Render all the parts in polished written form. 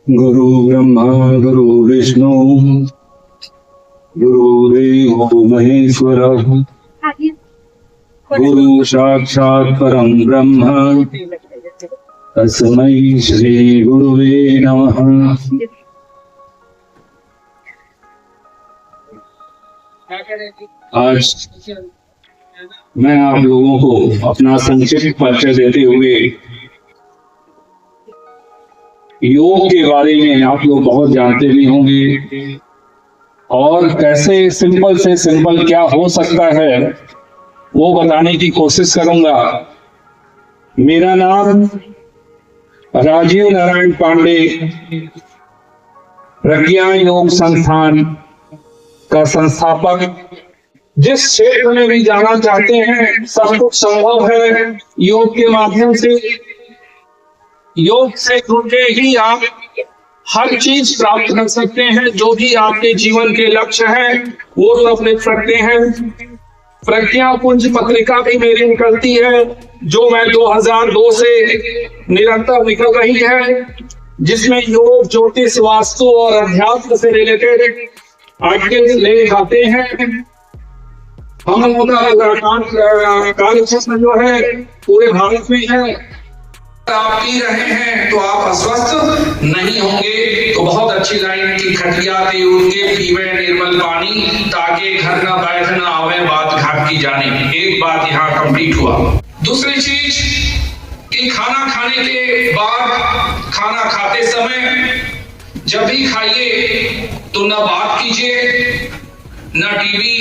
गुरु ब्रह्मा गुरु विष्णु गुरुदेवो महेश्वरः गुरु साक्षात् परम ब्रह्म तस्मै श्री गुरुवे नमः। आज मैं आप लोगों को अपना संक्षिप्त परिचय देते हुए योग के बारे में आप लोग बहुत जानते भी होंगे और कैसे सिंपल से सिंपल क्या हो सकता है वो बताने की कोशिश करूंगा। मेरा नाम राजीव नारायण पांडे, प्रज्ञा योग संस्थान का संस्थापक। जिस क्षेत्र में भी जाना चाहते हैं सब कुछ संभव है योग के माध्यम से। योग से जुड़े ही आप हर चीज प्राप्त कर सकते हैं। जो भी आपके जीवन के लक्ष्य हैं वो सब लिख सकते हैं। प्रज्ञा पुंज पत्रिका भी मेरी निकलती है जो मैं 2002 से निरंतर निकल रही है, जिसमें योग, ज्योतिष, वास्तु और अध्यात्म से रिलेटेड आर्टिकल्स ले जाते हैं। हम लोगों का कार्यक्षेत्र जो है पूरे भारत में है। आप पी रहे हैं तो आप अस्वस्थ नहीं होंगे। तो बहुत अच्छी लाइन की खटिया दे उनके पीवे निर्मल पानी, ताकि घर न बैठ न आवे बात घाट की जाने। एक बात यहाँ कंप्लीट हुआ। दूसरी चीज कि खाना खाने के बाद, खाना खाते समय जब भी खाइए तो न बात कीजिए, न टीवी,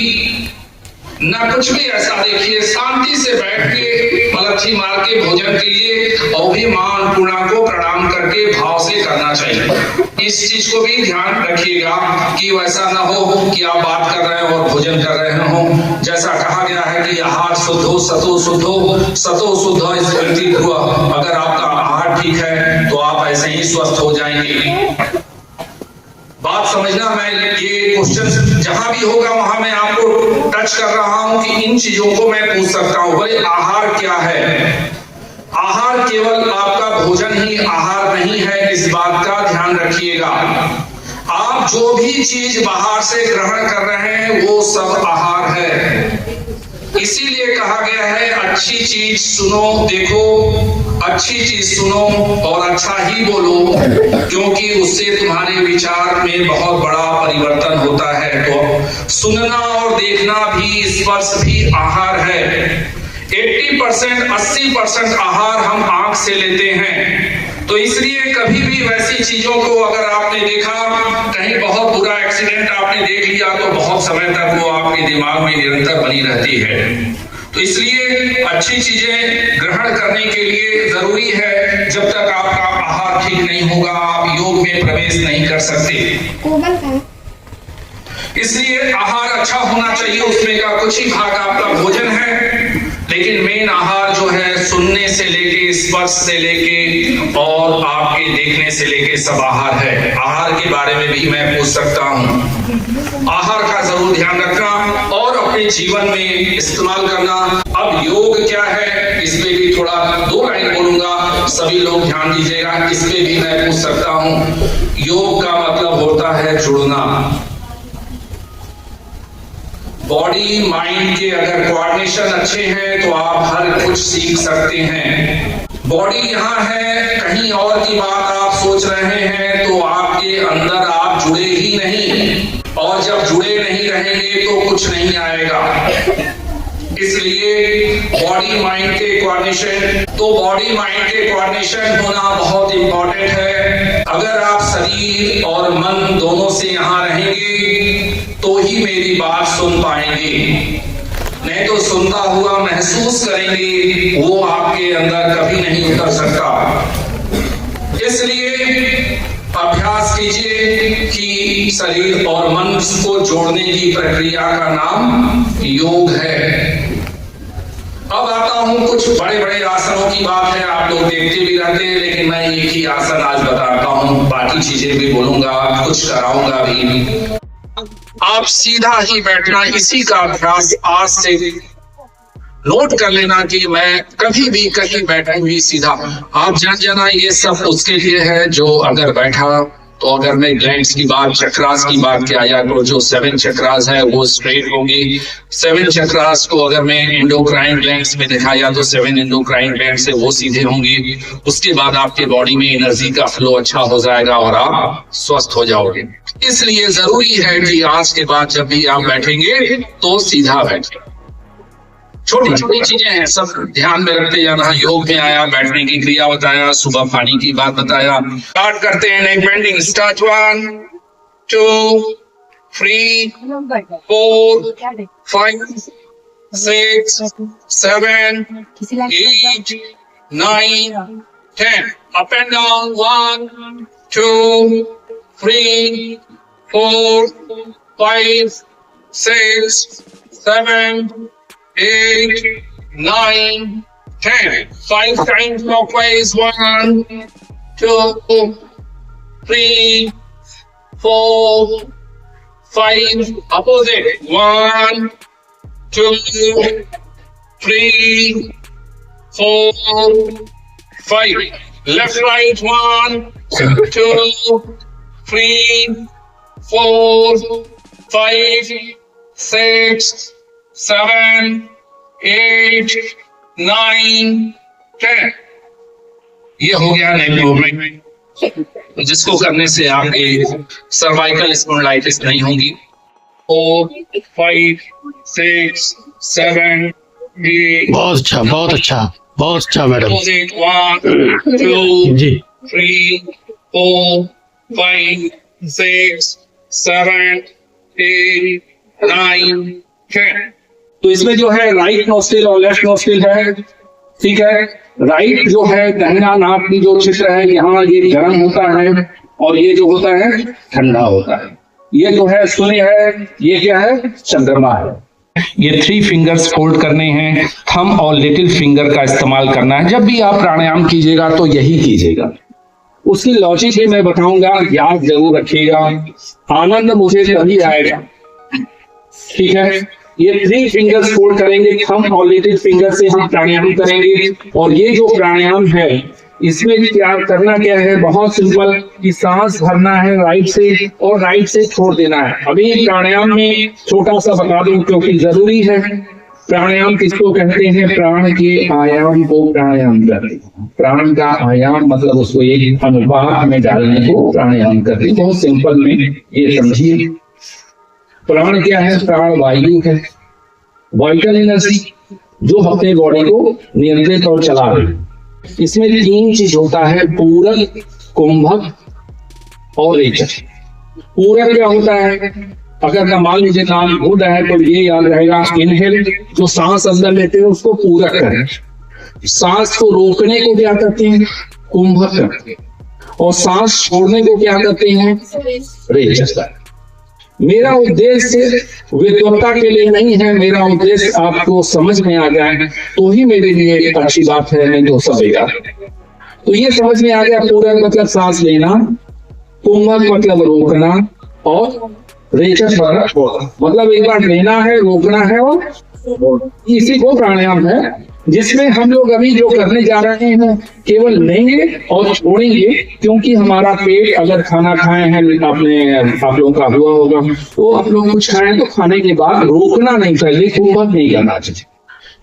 न कुछ भी ऐसा देखिए। शांति से बैठ के मलच्छी मार के भोजन कीजिए और भी मां अन्नपूर्णा को प्रणाम करके भाव से करना चाहिए। इस चीज को भी ध्यान रखिएगा कि वैसा ना हो कि आप बात कर रहे हो और भोजन कर रहे हो। जैसा कहा गया है कि आहार शुद्ध हो सतो शुद्ध हो, सतो शुद्ध हो स्मृति ध्रुव। अगर आपका आहार ठीक है तो आप ऐसे ही स्वस्थ हो जाएंगे। बात समझना, मैं ये क्वेश्चन जहां भी होगा वहां मैं आपको टच कर रहा हूं कि इन चीजों को मैं पूछ सकता हूं। बोले आहार क्या है? आहार केवल आपका भोजन ही आहार नहीं है, इस बात का ध्यान रखिएगा। आप जो भी चीज बाहर से ग्रहण कर रहे हैं वो सब आहार है। इसीलिए कहा गया है अच्छी चीज सुनो, देखो, अच्छी चीज सुनो और अच्छा ही बोलो, क्योंकि उससे तुम्हारे विचार में बहुत बड़ा परिवर्तन होता है। तो सुनना और देखना भी, स्पर्श भी आहार है। 80% 80% आहार हम आंख से लेते हैं। तो इसलिए कभी भी वैसी चीजों को अगर आपने देखा, कहीं बहुत बुरा एक्सीडेंट आपने देख लिया, तो बहुत समय तक वो आपके दिमाग में निरंतर बनी रहती है। तो इसलिए अच्छी चीजें ग्रहण करने के लिए जरूरी है। जब तक आपका आहार ठीक नहीं होगा आप योग में प्रवेश नहीं कर सकते। इसलिए आहार अच्छा होना चाहिए, उसमें का कुछ ही भाग आपका भोजन है, लेकिन मेन आहार जो है सुनने से लेके, स्पर्श से लेके और आपके देखने से लेके सब आहार है। आहार के बारे में भी मैं पूछ सकता हूँ। आहार का जरूर ध्यान रखना और अपने जीवन में इस्तेमाल करना। अब योग क्या है इस पे भी थोड़ा 2 लाइन बोलूंगा, सभी लोग ध्यान दीजिएगा। इस पे भी मैं पूछ सकता हूँ। योग का मतलब होता है जुड़ना। बॉडी माइंड के अगर कोऑर्डिनेशन अच्छे हैं तो आप हर कुछ सीख सकते हैं। बॉडी यहाँ है, कहीं और की बात आप सोच रहे हैं तो आपके अंदर आप जुड़े ही नहीं, और जब जुड़े नहीं रहेंगे तो कुछ नहीं आएगा। इसलिए बॉडी माइंड के कोऑर्डिनेशन, तो बॉडी माइंड के कोऑर्डिनेशन होना बहुत इंपॉर्टेंट है। अगर आप शरीर और मन दोनों से यहाँ रहेंगे तो ही मेरी बात सुन पाएंगे, नहीं तो सुनता हुआ महसूस करेंगे, वो आपके अंदर कभी नहीं उतर सकता। इसलिए अभ्यास कीजिए कि शरीर और मन को जोड़ने की प्रक्रिया का नाम योग है। अब आता हूं कुछ बड़े बड़े आसनों की बात है, आप लोग देखते भी रहते हैं, लेकिन मैं एक ही आसन आज बताता हूं, बाकी चीजें भी बोलूंगा, कुछ कराऊंगा भी। आप सीधा ही बैठना, इसी का अभ्यास आज से नोट कर लेना कि मैं कभी भी कहीं बैठा हुई सीधा, आप जान जाना ये सब उसके लिए है जो अगर बैठा तो अगर मैं ग्लैंड्स की बात, चक्रास की बात किया या तो जो 7 चक्रास है वो स्ट्रेट होंगी। 7 चक्रास को अगर मैं एंडोक्राइन ग्लैंड्स में दिखाया तो 7 एंडोक्राइन ग्लैंड्स से वो सीधे होंगी। उसके बाद आपके बॉडी में एनर्जी का फ्लो अच्छा हो जाएगा और आप स्वस्थ हो जाओगे। इसलिए जरूरी है कि आज के बाद जब भी आप बैठेंगे तो सीधा बैठें। छोटी छोटी चीजें हैं, सब ध्यान में रखते जाना। योग में आया, बैठने की क्रिया बताया, सुबह पानी की बात बताया। स्टार्ट करते हैं नेक bending. Start 1 2 3 4 5 6 7 8 9 10 up and down 1 2 3 4 5 6 7 8 9 10 5 times clockwise 1 2 3 4 5 opposite 1 2 3 4 5 left right 1 2 3 4 5 6 7 8 9 10 ये हो गया नेक मूवमेंट, जिसको करने से आपके सर्वाइकल स्पॉन्डिलाइटिस नहीं होगी। 4 5 6 7 8 बहुत अच्छा, बहुत अच्छा, बहुत अच्छा मैडम 1 2 जी। 3 4 5 6 7 8 9 10। तो इसमें जो है राइट नोस्ट्रिल और लेफ्ट नोस्ट्रिल है, ठीक है। राइट जो है दाहिना नाक की जो चित्र है, यहाँ ये गर्म होता है और ये जो होता है ठंडा होता है। ये जो है सूर्य है, ये क्या है, चंद्रमा है। ये 3 फिंगर्स फोल्ड करने हैं, थंब और लिटिल फिंगर का इस्तेमाल करना है। जब भी आप प्राणायाम कीजिएगा तो यही कीजिएगा। उसकी लॉजिक भी मैं बताऊंगा, याद जरूर रखिएगा। आनंद मुझे तभी आएगा, ठीक है। ये 3 फिंगर्स फोल्ड करेंगे, थंब और लिटिल फिंगर से हम प्राणायाम करेंगे। और ये जो प्राणायाम है इसमें क्या करना क्या है, बहुत सिंपल, कि सांस भरना है राइट से और राइट से छोड़ देना है। अभी प्राणायाम में छोटा सा बता दूं क्योंकि जरूरी है। प्राणायाम किसको कहते हैं, प्राण के आयाम को प्राणायाम करते हैं। प्राण का आयाम मतलब उसको एक अनुपात में डालने को प्राणायाम करते हैं। बहुत सिंपल में ये समझिए। प्राण क्या है, प्राण वायु है, वाइटल एनर्जी जो अपने बॉडी को नियंत्रित और चला रही। इसमें 3 चीज होता है, पूरक, कुंभक और रेचक। पूरक क्या होता है, अगर मान लीजिए नाम भूल है तो ये याद रहेगा, इनहेल जो सांस अंदर लेते हैं उसको पूरक करें, सांस को रोकने को क्या करते हैं, कुंभक करते हैं, और सांस छोड़ने को क्या करते हैं, रेचक। मेरा उद्देश्य विद्वत्ता के लिए नहीं है, मेरा उद्देश्य आपको समझ में आ जाए तो ही मेरे लिए एक अच्छी बात है, नहीं तो सबेगा। तो ये समझ में आ गया, पूरक मतलब सांस लेना, कुंभक मतलब रोकना, और रेचक मतलब एक बार लेना है, रोकना है, और इसी को प्राणायाम है, जिसमें हम लोग अभी जो करने जा रहे हैं केवल लेंगे और छोड़ेंगे। क्योंकि हमारा पेट अगर खाना खाए हैं, आपने आप लोगों का हुआ होगा, तो आप लोग कुछ खाएं तो खाने के बाद रोकना नहीं, पहले कुंभक नहीं करना चाहिए,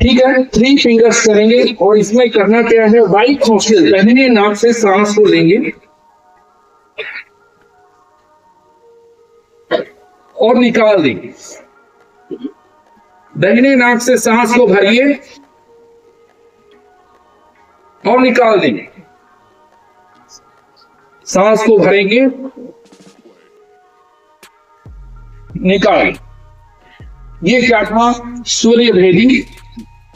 ठीक है। 3 फिंगर्स करेंगे और इसमें करना क्या है, राइट नोस्ट्रिल दाहिने नाक से सांस को लेंगे और निकाल देंगे। दाहिने नाक से सांस को भरिए और निकाल देंगे। सांस को भरेंगे, निकाल। ये क्या था, सूर्य भेदी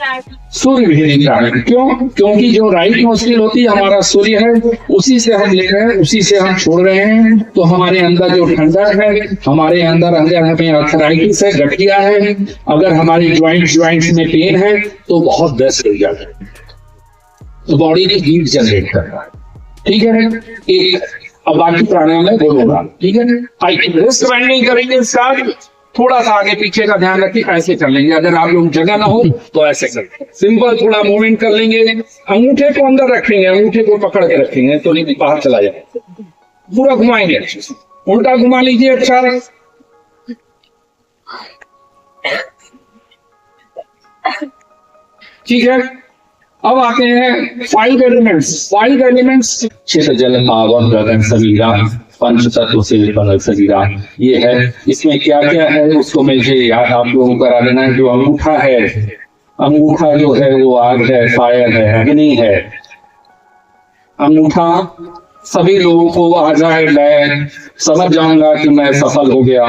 प्राणायाम। क्यों, क्योंकि जो राइट नोस्ट्रिल होती है हमारा सूर्य है, उसी से हम ले रहे हैं, उसी से हम छोड़ रहे हैं। तो हमारे अंदर जो ठंडक है, हमारे अंदर हमें आर्थराइटिस है, गठिया है, अगर हमारी ज्वाइंट्स में पेन है तो बहुत बेस्ट हो जाता है, तो बॉडी ने हीट जनरेट कर रहा है, ठीक है। एक अब बाकी प्राणायाम है बोलूंगा, ठीक है। रिस्ट बेंडिंग करेंगे स्टार्ट, थोड़ा सा आगे पीछे का ध्यान रखिए, ऐसे कर लेंगे। अगर आप लोग जगह ना हो तो ऐसे कर, सिंपल थोड़ा मूवमेंट कर लेंगे। अंगूठे को अंदर रखेंगे, अंगूठे को पकड़ के रखेंगे तो नहीं बाहर चला जाए। पूरा घुमाएंगे, उल्टा घुमा लीजिए। अच्छा, ठीक है। अब आते हैं 5 एलिमेंट्स। 5 एलिमेंट्स क्षेत्र जल आवन गगन शरीरा पंच तत्व से बना शरीरा, ये है। इसमें क्या क्या है उसको मुझे याद आप लोगों को करा देना है। जो अंगूठा है, अंगूठा जो है वो आग है, फायर है, अग्नि है। अंगूठा सभी लोगों को आ जाए, मैं समझ जाऊंगा कि मैं सफल हो गया।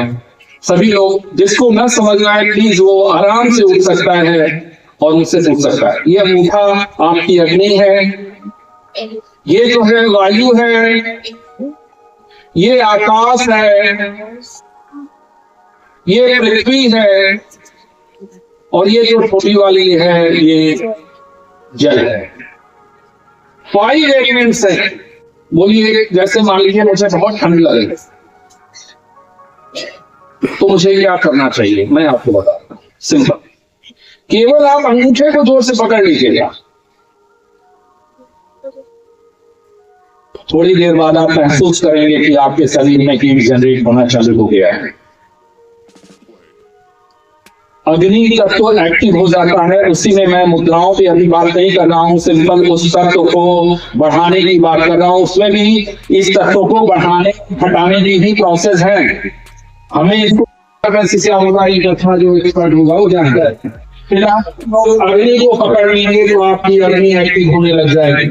सभी लोग जिसको न समझ आए प्लीज वो आराम से उठ सकता है और मुझसे पूछ सकता है। ये अंगूठा आपकी अग्नि है, ये जो है वायु है, ये आकाश है, ये पृथ्वी है, और ये जो छोटी वाली है ये जल है। 5 एलिमेंट्स है। बोलिए, जैसे मान लीजिए मुझे बहुत ठंड लगे तो मुझे क्या करना चाहिए, मैं आपको बताता हूं। सिंपल, केवल आप अंगूठे को जोर से पकड़ लीजिएगा। थोड़ी देर बाद आप महसूस करेंगे कि आपके शरीर में हीट जनरेट होना चालू हो गया है। अग्नि तत्व एक्टिव हो जाता है। उसी में मैं मुद्राओं पे अभी बात नहीं कर रहा हूँ, सिंपल उस तत्व को बढ़ाने की बात कर रहा हूँ। उसमें भी इस तत्व को बढ़ाने हटाने की भी प्रोसेस है। हमें इसको जो एक्सपर्ट होगा वो जानता है। फिर आप अग्नि को पकड़ लेंगे तो आपकी अग्नि एक्टिव होने लग जाएगी।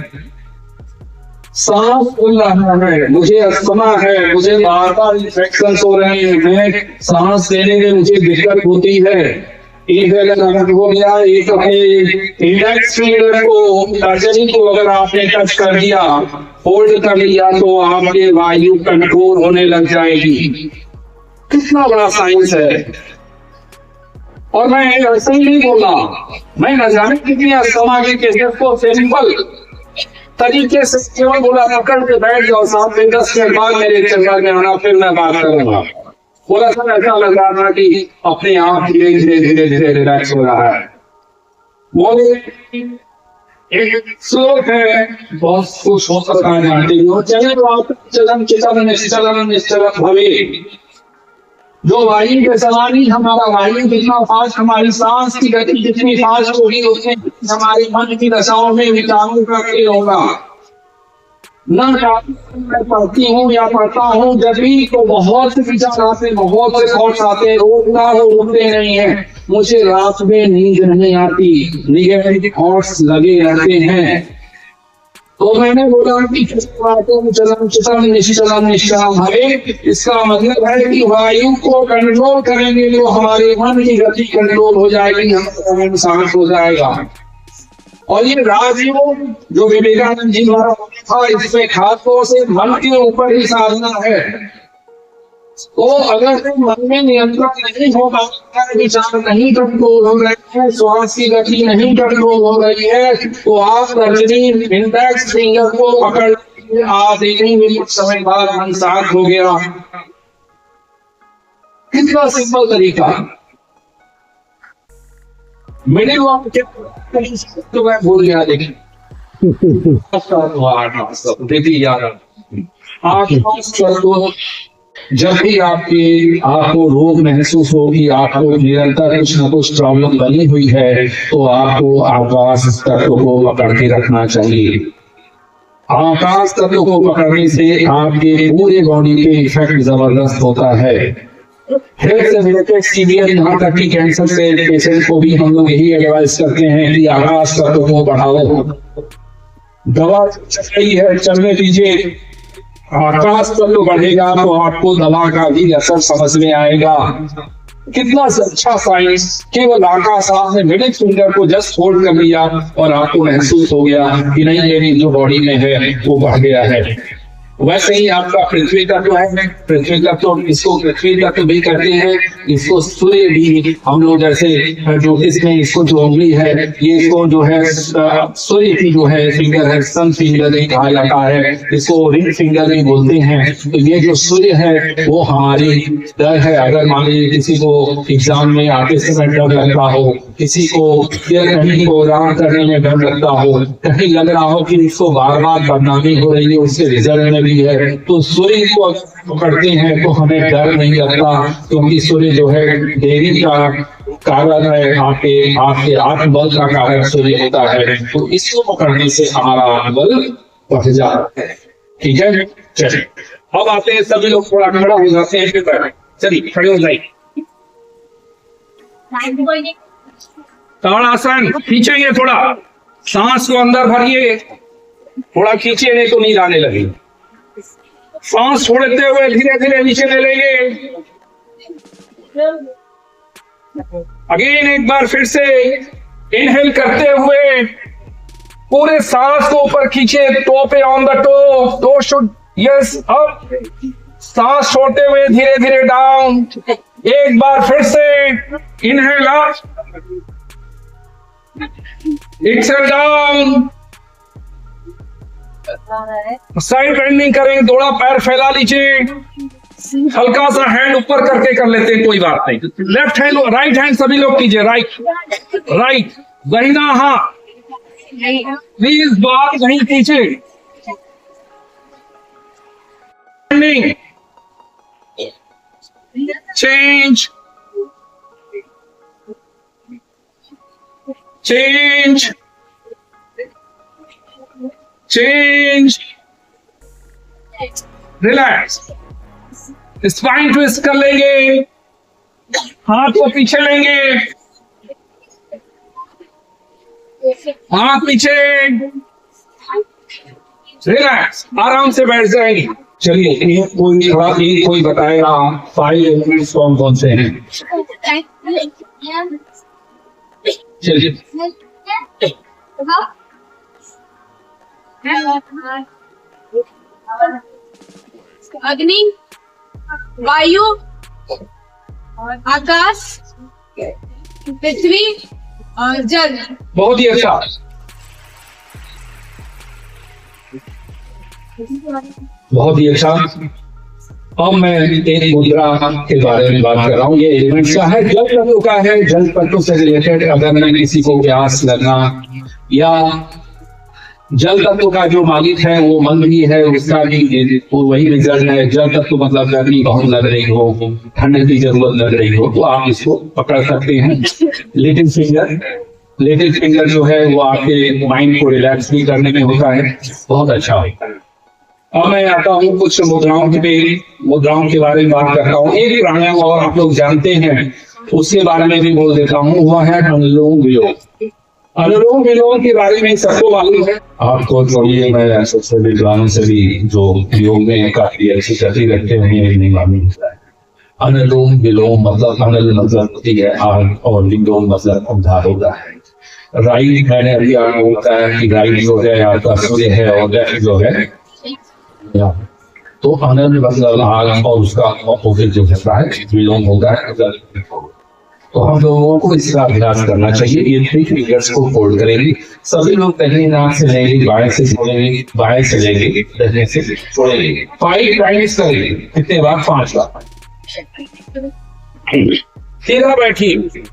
सांस फूल रहा है, मुझे अस्थमा है, मुझे बार बार इन्फेक्शन हो रहे हैं, मैं सांस लेने में मुझे दिक्कत होती है। एक अगर हो गया, एक इंडेक्स फिंगर को, तर्जनी को अगर आपने टच कर दिया, होल्ड कर लिया तो आपके वायु कंट्रोल होने लग जाएगी। कितना बड़ा साइंस है। और मैं ऐसे ही नहीं बोला, मैं न जाने कितनी अस्थमा के केसेस को सिंपल तरीके से केवल बोला पकड़ के बैठ जाओ, 7 से 10 मिनट बाद मेरे चक्कर में आना, फिर मैं बात करूंगा। बोला सर ऐसा लग रहा था कि अपने आप धीरे धीरे धीरे धीरे रिलैक्स हो रहा है। बोले एक श्लोक है, बहुत खुश हो सकता है जानते हो, चले तो आप चलन चितन निश्चलन निश्चलन भवे। जो वायु के समान ही हमारा वायु जितना फास्ट, हमारी सांस की गति जितनी फास्ट होगी उतनी हमारे मन की दशाओं में विचारों का खेल होगा। न मैं पढ़ती हूँ या पढ़ता हूँ जब भी तो बहुत से विचार आते, बहुत से थॉट्स आते, रोकना हो रुकते नहीं है। मुझे रात में नींद नहीं आती, निगेटिव थॉट्स लगे रहते हैं। तो मैंने बोला कि चलन निश्चलन हमें, इसका मतलब है कि वायु को कंट्रोल करेंगे तो हमारे मन की गति कंट्रोल हो जाएगी, हमारा मन शांत हो जाएगा। और ये राजयोग जो विवेकानंद जी द्वारा था, इसमें खासतौर से मन के ऊपर ही साधना है। तो अगर मन में नियंत्रण नहीं होगा, विचार नहीं कंट्रोल हो रहे हैं, श्वास की गति नहीं कंट्रोल हो रही है, तो आप तर्जनी इंडेक्स फिंगर को पकड़ आप देखेंगे कुछ समय बाद मन शांत हो गया। कितना सिंपल तरीका। मिडिल वन तो मैं भूल गया, देखिए जब भी आपको रोग महसूस होगी, आपको निरंतर कुछ न कुछ प्रॉब्लम बनी हुई है, तो आपको आकाश तत्व को पकड़ के रखना चाहिए। आकाश तत्व को पकड़ने से आपके पूरे बॉडी पे इफेक्ट जबरदस्त होता है। हेल्थ से रिलेटेड सीवियर यहाँ तक कि कैंसर से पेशेंट को भी हम लोग यही एडवाइस करते हैं कि आकाश तत्व को बढ़ाओ। दवा चल है, चलने दीजिए। आकाश तत्व बढ़ेगा तो आपको दवा का भी असर समझ में आएगा। कितना अच्छा साइंस। केवल आकाश आपने मिडिल फिंगर को जस्ट होल्ड कर लिया और आपको महसूस हो गया कि नहीं मेरी जो बॉडी में है वो बढ़ गया है। वैसे ही आपका पृथ्वी तत्व है, पृथ्वी तत्व इसको पृथ्वी तत्व भी कहते हैं, इसको सूर्य भी हम लोग जैसे ज्योतिष में इसको जो उंगली है ये इसको जो है सूर्य की जो है फिंगर है, सन फिंगर नहीं कहा जाता है, इसको रिंग फिंगर नहीं बोलते हैं। तो ये जो सूर्य है वो हमारी डर है। अगर मान लीजिए किसी को एग्जाम में आते समय डर लगता हो, किसी को कहीं प्रोग्राम करने में डर लगता हो, कहीं लग रहा हो कि इसको बार बार बदनामी हो रही है उसके रिजल्ट में भी है, तो सूर्य को पकड़ते हैं तो हमें डर नहीं लगता, क्योंकि सूर्य जो है देवी का कारण है, आपके आत्मबल का कारण सूर्य होता है। तो इसको पकड़ने से हमारा आत्मबल बढ़ जाता है। ठीक है, चलिए अब आते हैं, सभी लोग थोड़ा खड़ा हो जाते हैं, फिर चलिए खड़े हो जाइए। ताड़ासन खींचेंगे, थोड़ा सांस को अंदर भरिए, थोड़ा खींचिए नहीं तो नींद आने लगी। सांस छोड़ते हुए धीरे धीरे नीचे ले लेंगे। अगेन एक बार फिर से इनहेल करते हुए पूरे सांस को ऊपर खींचे, टो पे on the toe should yes up. सांस छोड़ते हुए धीरे धीरे डाउन। एक बार फिर से inhale up, exhale down. Side bending करेंगे, थोड़ा पैर फैला लीजिए, हल्का सा हैंड ऊपर करके कर लेते हैं, कोई बात नहीं। लेफ्ट हैंड, राइट हैंड सभी लोग कीजिए, राइट दाहिना हाथ प्लीज बात नहीं कीजिए। Change change change, relax. Spine twist कर लेंगे, हाथ को पीछे लेंगे, हाथ पीछे, रिलैक्स, आराम से बैठ जाएंगे। चलिए कोई बताएगा 5 एलिमेंट्स कौन कौन से हैं? चलिए अग्नि, वायु, आकाश, पृथ्वी और जल। बहुत ही अच्छा, बहुत ही अच्छा। अब मैं एक मुद्रा के बारे में बात कर रहा हूँ। ये एलिमेंट्स का है, जल तत्व का है। जल तत्व से रिलेटेड अगर मैं किसी को प्यास लगना या जल तत्व का जो मालिक है वो मन भी है, उसका भी वही रिजल्ट है। जल तत्व मतलब गर्मी बहुत लग रही हो, ठंड की जरूरत लग रही हो, तो आप इसको पकड़ सकते हैं। लिटिल फिंगर जो है वो आपके माइंड को रिलैक्स भी करने में होता है, बहुत अच्छा होता है। अब मैं आता हूँ कुछ मुद्राओं के बारे में बात करता हूँ। एक प्राणायाम और आप लोग जानते हैं, उसके बारे में भी बोल देता हूँ, वह है अनुलोम विलोम। अनुलोम विलोम के बारे में सबको मालूम है। आपको छोड़िए, मैं सबसे विद्वानों से भी जो योग में काफी अच्छी गति रखते हैं नहीं मालूम होता है। अनुलोम विलोम मतलब अनल मतलब होती है आग, और विलोम मतलब उद्धार होता है। राइट मैंने अभी होता है कि राइट जो है आपका सूर्य है और लेफ्ट जो है, तो अनल मतलब आग और उसका ऑपोजिट जो होता है विलोम होता है। तो हम लोगों को इसका अभ्यास करना चाहिए। ये 3 फिंगर्स को फोल्ड करेंगे, सभी लोग पहली नाक से लेंगे, बाएं से छोड़ेंगे, बाएं से लेंगे, दाहिने से छोड़ेंगे। 5 टाइम्स करेंगे। कितने बार? 5 बार। सीधा बैठिए।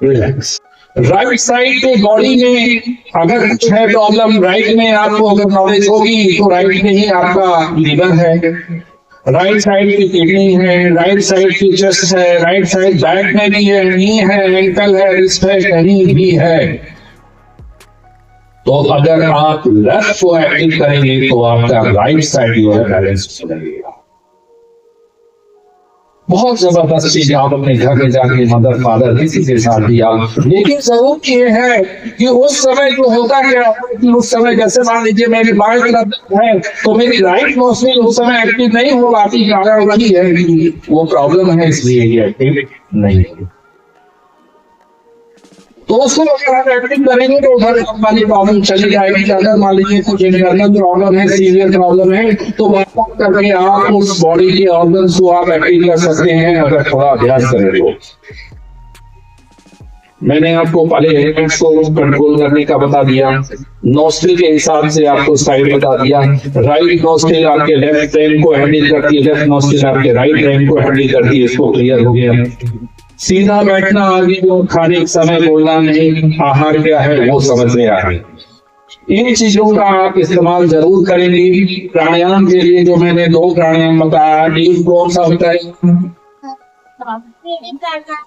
रिलैक्स। राइट साइड पे बॉडी में अगर कुछ है प्रॉब्लम, राइट में आपको अगर नॉलेज होगी तो राइट में ही आपका लीवर है, राइट साइड की किडनी है, राइट साइड की चेस्ट है, राइट साइड बैक में भी है, नी है, एंकल है, रिस्ट है, कहीं भी है। तो अगर आप लेफ्ट को एक्टिव करेंगे तो आपका राइट साइड जो है बैलेंस लगेगा। बहुत जबरदस्त चीज आप अपने घर में जाके मदर फादर किसी के साथ भी आप, लेकिन जरूर ये है कि उस समय जो होता क्या है कि उस समय जैसे मान लीजिए मेरी बाएं तरफ है तो मेरी राइट नोस्ट्रिल उस समय एक्टिव नहीं हो पाती, कारण वही है कि वो प्रॉब्लम है, इसलिए ये एक्टिव नहीं है। तो उसको अगर आप एक्टिव करेंगे तो उधर वाली प्रॉब्लम चली जाएगी। अगर मान लीजिए कुछ इंटरनल प्रॉब्लम है, सीवियर प्रॉब्लम है, तो वापस करके आप उस बॉडी के ऑर्गन्स को आप एक्टिव कर सकते हैं अगर थोड़ा अभ्यास करें तो। मैंने आपको पहले एलिमेंट्स को कंट्रोल करने का बता दिया, नोस्ट्रिल के हिसाब से आपको साइड बता दिया। राइट नोस्ट्रिल आपके लेफ्ट ब्रेन को हैंडल करती है, लेफ्ट नोस्ट्रिल आपके राइट ब्रेन को हैंडल करती है, इसको क्लियर हो गया। सीधा बैठना, आगे वो खाने के समय बोलना नहीं, आहार क्या है वो समझ में आ रही। इन चीजों का आप इस्तेमाल जरूर करेंगे। प्राणायाम के लिए जो मैंने 2 प्राणायाम बताया, एक कौन सा बताया?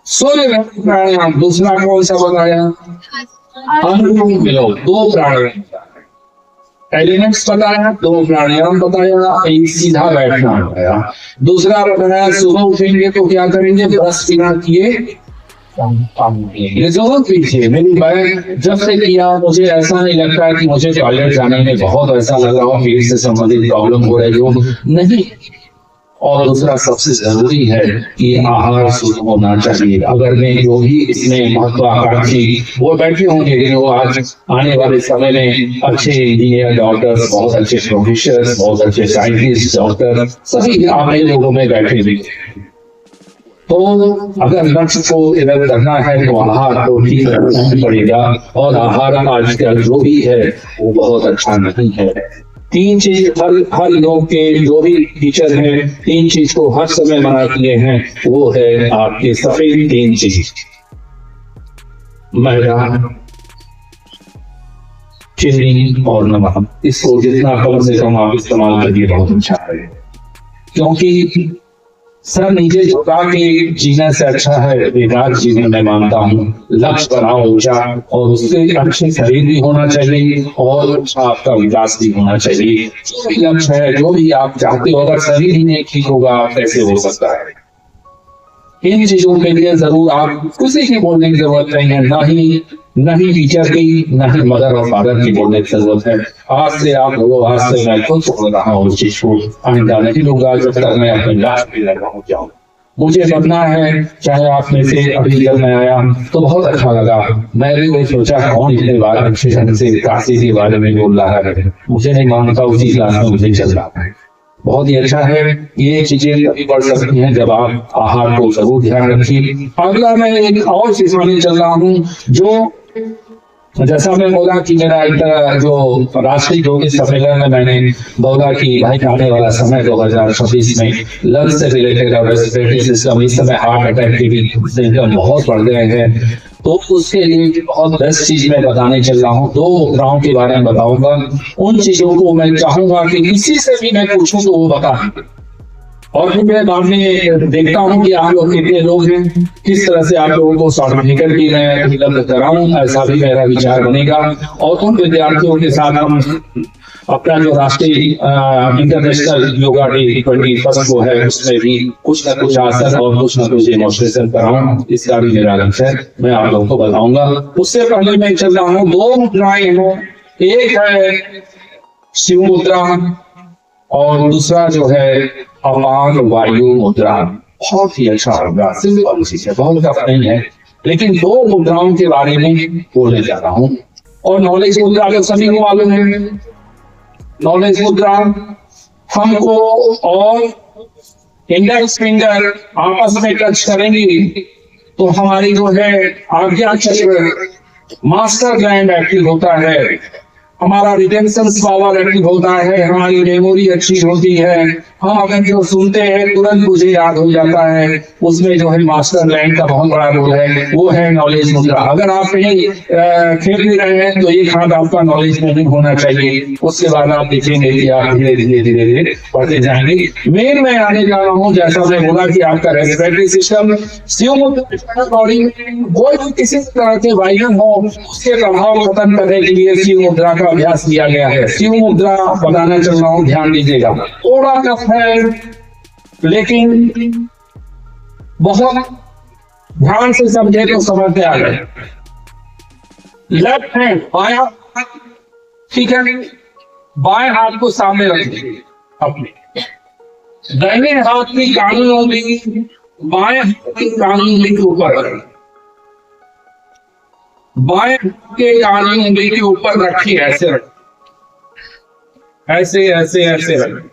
सूर्य प्राणायाम। दूसरा कौन सा बताया? अनुलोम विलोम। 2 प्राणायाम एलिमेंट्स बताया, 2 प्राणायाम बताया, एक सीधा बैठना बताया। दूसरा बताया सुबह उठेंगे तो क्या करेंगे, ब्रश बिना किए ये जरूर पीछे। मेरी बहन जब से किया मुझे ऐसा नहीं लगता कि मुझे टॉयलेट जाने में बहुत ऐसा लग रहा हो, पेट से संबंधित प्रॉब्लम हो रही हो, नहीं। और दूसरा सबसे जरूरी है कि आहार शुद्ध होना चाहिए। अगर मैं जो भी इसमें महत्वाकांक्षी वो बैठे होंगे, वो आज आने वाले समय में अच्छे इंजीनियर, डॉक्टर्स, बहुत अच्छे प्रोफेसर, बहुत अच्छे साइंटिस्ट, डॉक्टर सभी आने लोगों में बैठे हुए। तो अगर लक्ष्य को इधर करना है तो आहार को ठीक रखना पड़ेगा, और आहार आजकल जो भी है वो बहुत अच्छा नहीं है। 3 चीज हर लोग के जो भी टीचर हैं 3 चीज को हर समय मना किए हैं, वो है आपके सफेद 3 चीज, मैदा, चीनी और नमक। इसको जितना कम से कम आप इस्तेमाल करिए बहुत अच्छा है, क्योंकि सर नीचे झुका के जीने से अच्छा है बेकार जीने मैं मानता हूँ। लक्ष्य बनाओ ऊंचा, और उससे अच्छे शरीर भी होना चाहिए और अच्छा आपका विकास भी होना चाहिए। जो भी लक्ष्य है, जो भी आप चाहते हो, अगर शरीर ही नहीं ठीक होगा कैसे हो सकता है। इन चीजों के लिए जरूर आप किसी की बोलने की जरूरत नहीं है, न ही टीचर की, न ही मदर और फादर की बोलने की जरूरत है। आज से आप लोगों, आज से मैं खुद बोल रहा हूँ उस चीज को, आइंदा नहीं लूंगा जब तक मैं अपने लास्ट पे लगा हो जाऊँ। मुझे बनना है, चाहे आप में से अभी जब मैं आया तो बहुत अच्छा लगा। मैं भी नहीं सोचा कौन इतने बार अच्छे ढंग से काशी के बारे में बोल रहा है, मुझे नहीं मानता उसी क्लास में मुझे चल रहा है। बहुत ही अच्छा है, ये चीजें अभी बढ़ सकती हैं जब आप आहार को जरूर ध्यान रखिए। अगला मैं एक और चीज मानने चल रहा हूँ, जो जैसा मैं बोला कि मेरा एक जो राष्ट्रीय योग सम्मेलन में मैंने बोला कि भाई आने वाला समय 2026 में लंग्स से रिलेटेड और रेस्पिरेटरी सिस्टम, इस समय हार्ट अटैक के भी सिम्टम बहुत बढ़ गए हैं, तो उसके लिए बहुत बेस्ट चीज मैं बताने चल रहा हूँ। 2 मुद्राओं के बारे में बताऊंगा। उन चीजों को मैं चाहूंगा कि किसी से भी मैं पूछूं तो वो बता, और फिर मैं बाद में देखता हूँ कि आप लोग कितने लोग हैं, किस तरह से आप लोगों को सर्टिफिकेट भी मैं उपलब्ध कराऊं, ऐसा भी मेरा विचार बनेगा। और उन विद्यार्थियों के साथ हम अपना जो राष्ट्रीय इंटरनेशनल योगा डे 21 को है, उसमें भी कुछ न कुछ आसन और कुछ न कुछ डेमोन्स्ट्रेशन कराऊं, इसका भी मेरा लक्ष्य है, मैं आप लोगों को बताऊंगा। उससे पहले मैं चल रहा हूँ 2 मुद्राएं हैं, एक है शिव मुद्रा और दूसरा जो है अपान वायु मुद्रा। बहुत ही अच्छा होगा, सिंपल चीज है, बहुत टफ नहीं है, लेकिन 2 मुद्राओं के बारे में बोलने जा रहा हूँ। और नॉलेज मुद्रा का सभी को मालूम है, नॉलेज मुद्रा हमको और इंडेक्स फिंगर आपस में टच करेंगे तो हमारी जो है आज्ञा चक्र, मास्टर ग्लैंड एक्टिव होता है, हमारा रिटेंशन पावर एक्टिव होता है, हमारी मेमोरी अच्छी होती है। हम अगर जो सुनते हैं तुरंत मुझे याद हो जाता है। उसमें जो है मास्टर लाइन का बहुत बड़ा रोल है, वो है नॉलेज मुद्रा। अगर आप कहीं खेल भी रहे हैं तो एक हाथ आपका नॉलेज मूविंग होना चाहिए, उसके बाद आप देखेंगे कि आप धीरे धीरे धीरे धीरे बढ़ते जाएंगे। मेन मैं आने जा रहा हूँ, जैसा मैं बोला कि आपका रेस्पिरेटरी सिस्टम शिव मुद्रा बॉडी कोई भी किसी तरह के वायरस हो उसके प्रभाव खत्म करने के लिए शिव मुद्रा का अभ्यास किया गया है। शिव मुद्रा बताना चल रहा हूँ, ध्यान दीजिएगा। थोड़ा टफ है लेकिन बहुत ध्यान से समझे तो समझ में आ गए। लेफ्ट हैंड बायां, ठीक है, बाएं हाथ को सामने रखिए अपने। दाहिने हाथ की कानून उंगली बाएं हाथ की कानून उंगली के ऊपर रखें। बाएं हाथ के कानून उंगली के ऊपर रखिए, ऐसे रखें, ऐसे ऐसे ऐसे रखें।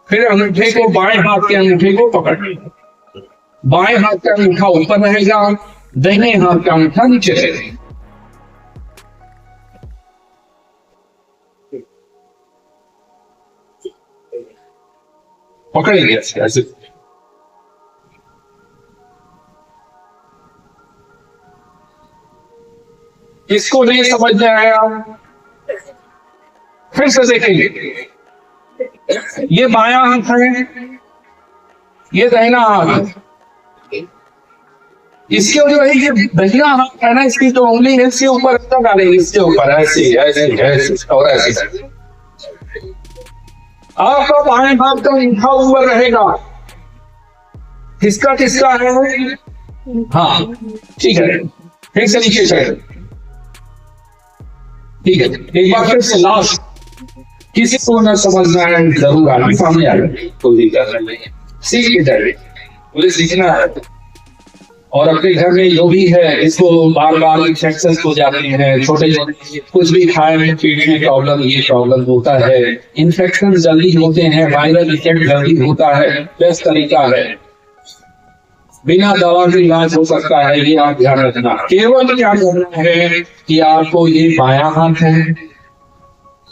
फिर अंगूठे को, बाएं हाथ के अंगूठे को पकड़िए। बाएं हाथ का अंगूठा ऊपर रहेगा, दाहिने हाथ का अंगूठा नीचे रहेगा। पकड़ेंगे ऐसे। इसको नहीं समझ में आया, फिर से देखेंगे। ये बायां हाथ है, ये दाहिना हाथ है। इसके जो है ये दाहिना हाथ है ना, इसकी जो उंगली है इसके ऊपर रखना डालेंगे, इसके ऊपर ऐसे ऐसे ऐसे और ऐसे। आपका बाएं हाथ का अंगूठा ऊपर रहेगा। किसका किसका है? हाँ ठीक है, फिर से नीचे चले। ठीक है, एक बार फिर से लास्ट, किसी को न समझना है जरूर आगे सामने आ गए, कोई दिक्कत नहीं है, सीख के जाए। मुझे सीखना है और अपने घर में जो भी है इसको बार बार इन्फेक्शन हो जाते हैं, छोटे कुछ भी खाए में पेट में प्रॉब्लम, ये प्रॉब्लम होता है, इन्फेक्शन जल्दी होते हैं, वायरल इफेक्ट जल्दी होता है। बेस्ट तरीका है, बिना दवा के इलाज हो सकता है, ये आप ध्यान रखना। केवल क्या करना है कि आपको ये बायां हाथ है,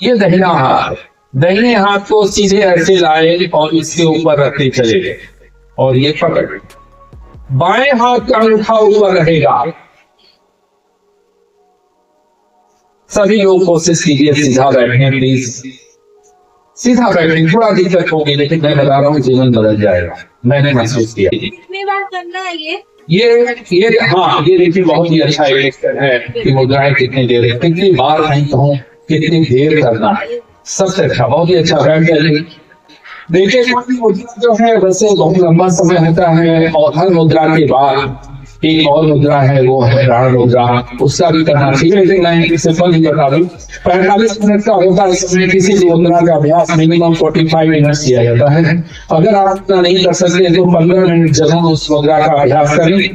ये दाहिना हाथ, दाहिने हाथ को सीधे ऐसे लाए और इसके ऊपर रखते चले और ये पकड़। बाएं हाथ का अंगूठा ऊपर रहेगा। सभी लोग कोशिश कीजिए सीधा बैठने, प्लीज सीधा बैठने। थोड़ा दिक्कत होगी लेकिन मैं बता रहा हूँ जीवन बदल जाएगा, मैंने महसूस किया। कितनी बार करना है ये हाँ, ये देखिए बहुत ही अच्छा इलेक्शन है कि मुद्राएं कितनी देर, कितनी बार नहीं कहूँ, कितनी देर करना है, सबसे अच्छा, बहुत ही अच्छा बैठ जाइए। देखिए मुद्रा जो है वैसे बहुत लंबा समय होता है और हर मुद्रा के बाद एक और मुद्रा है, वो है प्राण मुद्रा, उसका भी करना चाहिए। लेकिन मैं सिंपल ही बता दूं, 45 मिनट का होता है इसमें किसी भी मुद्रा का अभ्यास, मिनिमम 45 मिनट किया जाता है। अगर आप इतना नहीं कर सकते तो 15 मिनट जरूर उस मुद्रा का अभ्यास करें।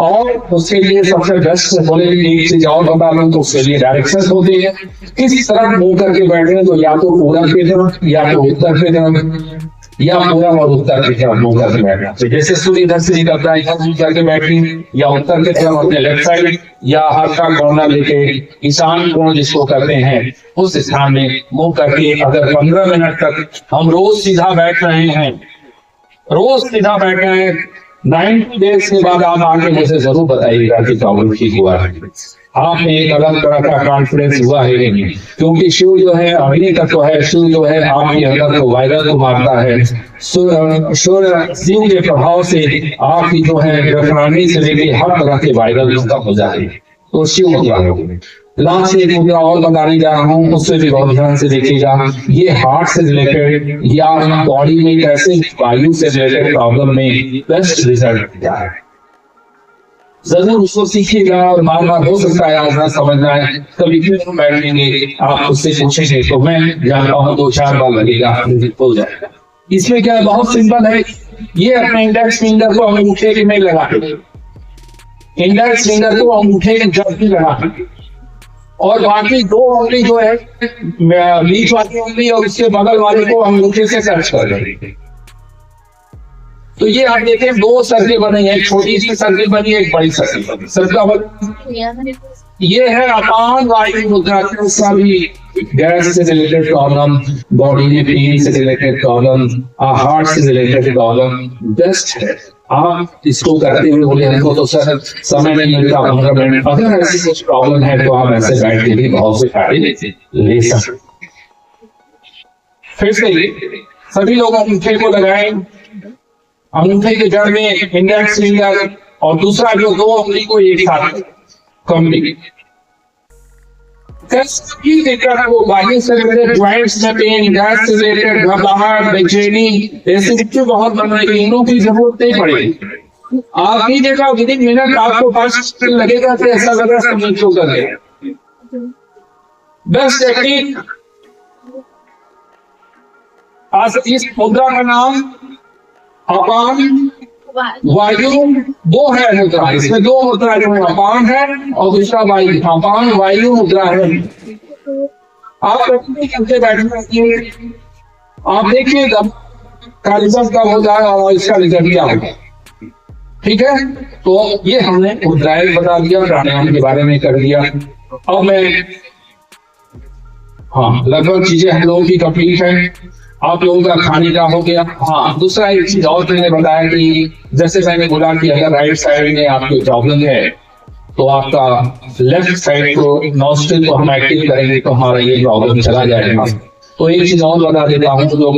और उसके लिए सबसे बेस्ट बोले एक चीज और बता दूं तो उसके लिए डायरेक्शन होती है, किस तरफ मुंह करके बैठ रहे, तो या तो पूरब की तरफ या तो उत्तर की तरफ, या पूरब और उत्तर की तरफ मुंह करके बैठना। तो जैसे सूर्य इधर से निकलता है इधर मुंह करके बैठिए, या उत्तर की तरफ अपने लेफ्ट साइड, या हाथ का कोना लेके ईशान कोण जिसको करते हैं उस स्थान में मुंह करके अगर 15 मिनट तक हम रोज सीधा बैठ रहे हैं, रोज सीधा बैठ रहे हैं, 90 डेज के बाद आप आके मुझे जरूर बताइएगा कि प्रॉब्लम ठीक हुआ है, आप में एक अलग तरह का कॉन्फिडेंस हुआ है कि नहीं। क्योंकि शिव जो है अग्नि तत्व है, शिव जो है आपके अंदर को वायरस को मारता है। शिव के प्रभाव से आपकी जो है ग्रफरानी से लेकर हर तरह के वायरस खत्म हो जाएंगे, तो शिव मुद्रा। लास्ट एक मुद्रा और बताने जा रहा हूँ, उससे भी बहुत ध्यान से देखिएगा। ये हार्ट से रिलेटेड या बॉडी में कैसे वायु से रिलेटेड प्रॉब्लम में बेस्ट रिजल्ट दिया है, जरूर उसको सीखिएगा। और बार बार हो सकता है आज ना समझना है, कभी फिर बैठेंगे आप उससे पूछेंगे तो मैं जानता हूँ 2-4 बार लगेगा, हो जाएगा। इसमें क्या है, बहुत सिंपल है। ये अपने इंडेक्स फिंगर को अंगूठे में लगा, इंडेक्स फिंगर को अंगूठे के जब भी लगा, और बाकी 2 उंगली जो है बीच वाली उंगली और उसके बगल वाले को अंगूठे से टच कर देंगे। तो ये आप देखें 2 सर्कल बने हैं, एक छोटी सी सर्कल बनी है, एक बड़ी सर्कल बनी। सर्कल ये है अपान वायु मुद्रा, उसका भी गैस से रिलेटेड प्रॉब्लम, बॉडी में पेन से रिलेटेड प्रॉब्लम, हार्ट से रिलेटेड प्रॉब्लम, बेस्ट है आप इसको करते हुए बोले हमको तो सर समय नहीं मिलता 15 मिनट, अगर ऐसी कुछ प्रॉब्लम है तो आप ऐसे बैठ के भी बहुत से फायदे ले सकते। फिर से सभी लोग अंगूठे को लगाएं, अंगूठे के जड़ में इंडेक्स फिंगर और दूसरा जो दो उंगली को एक साथ कंप्लीट की दिक्कत हो, बाकी से रिलेटेड ज्वाइंट्स में पेन, गैस से रिलेटेड घबराहट, बेचैनी, ऐसे दिक्कत बहुत बन रही है, इनों की जरूरत नहीं पड़ेगी। आप ही देखा विद इन मिनट आपको 5 सेकंड लगेगा तो ऐसा लग रहा है सब कर गया। बेस्ट टेक्निक, आज इस मुद्रा का नाम अपान वायु, दो है मुद्रा, इसमें दो मुद्रा जो है अपान है और दूसरा वायु, अपान वायु मुद्रा है। आप करते बैठे आप देखिए कार्यक्रम कब होता है और इसका रिजल्ट क्या होगा, ठीक है। तो ये हमने मुद्राएं बता दिया, प्राणायाम के बारे में कर दिया। अब मैं लगभग चीजें हम लोगों की कंप्लीट है, आप लोगों का खाने का हो गया। दूसरा एक चीज और मैंने बताया कि जैसे मैंने बोला कि अगर राइट साइड में आपकी प्रॉब्लम है तो आपका लेफ्ट साइड को नॉस्ट्रिल को हम एक्टिव करेंगे तो हमारा ये प्रॉब्लम चला जाएगा। तो एक चीज और बता देता हूँ, लोग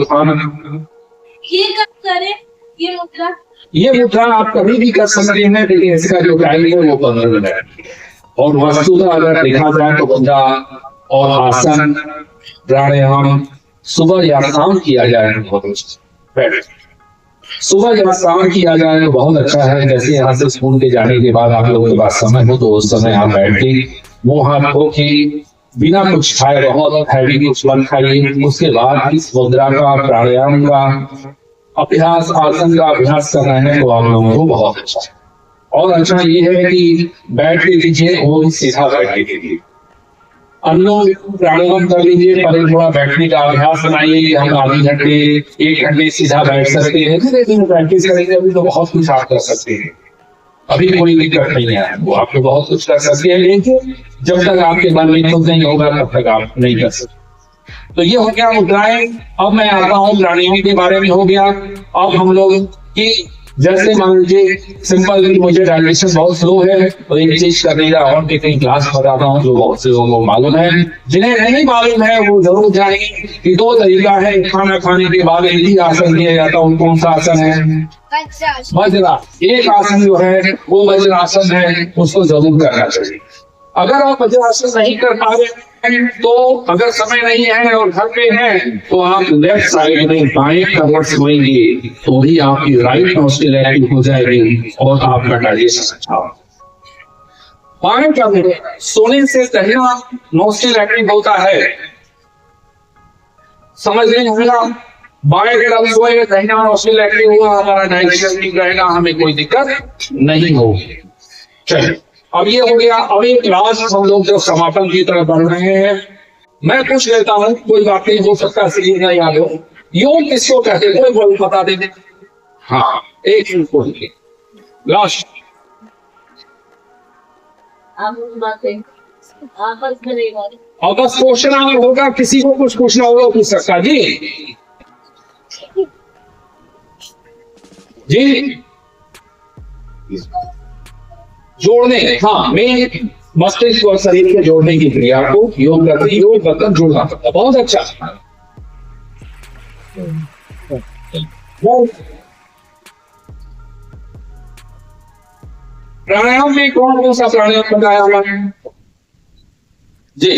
ये कब करें ये मुद्रा आप कभी भी कर सकते हैं, लेकिन इसका जो टाइम है वो 15 मिनट है। और वस्तुतः अगर देखा जाए तो मुद्रा और आसन प्राणायाम सुबह या शाम किया जाए तो बहुत अच्छा, सुबह या शाम किया जाए तो बहुत अच्छा है। जैसे यहाँ से स्कूल के जाने के बाद आप लोगों के पास समय हो तो उस समय आप बैठ के मुंह हाथ धो के बिना कुछ खाए, बहुत हैवी कुछ मत खाइए, उसके बाद इस मुद्रा का प्राणायाम का अभ्यास, आसन का अभ्यास कर रहे हैं तो आप लोगों को बहुत अच्छा है। और अच्छा ये है कि बैठ के लीजिए वो सीधा बैठ के लिए अनुलोम प्राणायाम कर लीजिए, पहले थोड़ा बैठने का अभ्यास बनाइए कि हम आधे घंटे 1 घंटे सीधा बैठ सकते हैं। धीरे धीरे प्रैक्टिस करेंगे, अभी तो बहुत कुछ आप कर सकते हैं, अभी कोई दिक्कत नहीं है, वो आप तो बहुत कुछ कर सकते हैं, लेकिन जब तक आपके मन में खुद नहीं होगा तब तक आप नहीं कर सकते। तो ये हो गया मुद्राएं। अब मैं आता हूँ प्राणायाम के बारे में हो गया। अब हम लोग की जैसे मान लीजिए सिंपल मुझे डायजेशन बहुत स्लो है तो एक चीज करने का और भी कहीं क्लास बताता हूँ जो बहुत से लोगों को मालूम है, जिन्हें नहीं मालूम है वो जरूर जानेंगे कि 2 तरीका है खाना खाने के बाद एक ही आसन किया जाता है। कौन सा आसन है? वज्र। एक आसन जो है वो वज्रासन है, उसको जरूर करना चाहिए। अगर आप वज्रासन नहीं कर पा रहे हैं तो अगर समय नहीं है और घर पे है तो आप लेफ्ट साइड में बाएं करवट सोएंगे तो भी आपकी राइट नॉस्ट्रिल एक्टिव हो जाएगी और आपका डाइजेशन अच्छा होगा। बाएं करवट सोने से दाहिना नॉस्ट्रिल एक्टिव होता है, समझ नहीं होगा। बाएं तरफ सोए दाहिना नॉस्ट्रिल एक्टिव हुआ, हमारा डाइजेशन ठीक रहेगा, हमें कोई दिक्कत नहीं होगी। चलिए अब ये हो गया। अब एक लास्ट हम लोग जो समापन की तरफ बढ़ रहे हैं, मैं पूछ लेता हूँ, कोई बात नहीं, हो सकता है नहीं याद हो, योग किसको कहते हैं? कोई बोल बता दे। हाँ एक चीज बोल के लास्ट और बस क्वेश्चन अगर होगा, किसी को कुछ पूछना होगा पूछ सकता जी। जी जोड़ने, मैं मस्तिष्क और शरीर के जोड़ने की क्रिया को योग करते योग मतलब जोड़ना पड़ता है। बहुत अच्छा। प्राणायाम में कौन कौन सा प्राणायाम बताया हमारे जी?